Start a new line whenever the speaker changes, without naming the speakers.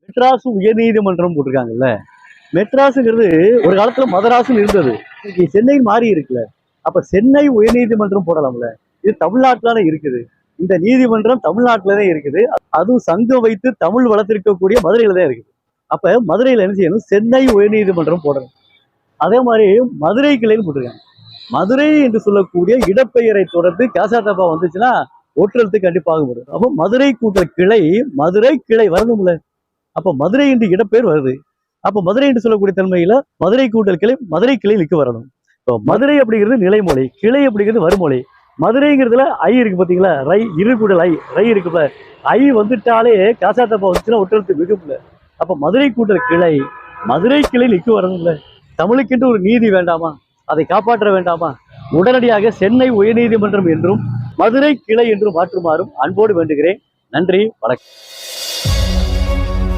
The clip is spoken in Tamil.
மெட்ராஸ் உயர்நீதிமன்றம் போட்டிருக்காங்கல்ல. மெட்ராஸுங்கிறது ஒரு காலத்துல மதராசுன்னு இருந்தது. இன்னைக்கு சென்னை மாறி இருக்குல்ல. அப்ப சென்னை உயர்நீதிமன்றம் போடலாம்ல. இது தமிழ்நாட்டுல இருக்குது. இந்த நீதிமன்றம் தமிழ்நாட்டுல தான் இருக்குது. அதுவும் சங்கம் வைத்து தமிழ் வளர்த்திருக்கக்கூடிய மதுரையில தான் இருக்குது. அப்ப மதுரையில என்ன செய்யணும்? சென்னை உயர்நீதிமன்றம் போடணும். அதே மாதிரி மதுரை கிளைன்னு போட்டிருக்காங்க. மதுரை என்று சொல்லக்கூடிய இடப்பெயரை தொடர்ந்து கேசாத்தப்பா வந்துச்சுன்னா ஒட்டுறதுக்கு கண்டிப்பாக வரும். அப்போ மதுரை கூட்டல் கிளை, மதுரை கிளை வரணும்ல. அப்ப மதுரை என்று இடப்பெயர் வருது. அப்ப மதுரை என்று சொல்லக்கூடிய தன்மையில மதுரை கூட்டல் கிளை, மதுரை கிளைக்கு வரணும். இப்போ மதுரை அப்படிங்கிறது நிலைமொழி, கிளை அப்படிங்கிறது வருமொழி. மதுரைங்கிறதுல ஐ இருக்கு பாத்தீங்களா? ரை இரு கூடல் ஐ, ரை இருக்குல்ல. ஐ வந்துட்டாலே காசாத்தப்பா வந்துச்சுன்னா ஒட்டுறதுக்கு மிகும்ல. அப்ப மதுரை கூட்டல் கிளை, மதுரை கிளை நிக்கு வரணும்ல. தமிழுக்கென்று ஒரு நீதி வேண்டாமா? அதை காப்பாற்ற வேண்டாமா? உடனடியாக சென்னை உயர்நீதிமன்றம் என்றும் மதுரை கிளை என்றும் மாற்றுமாறும் அன்போடு வேண்டுகிறேன். நன்றி, வணக்கம்.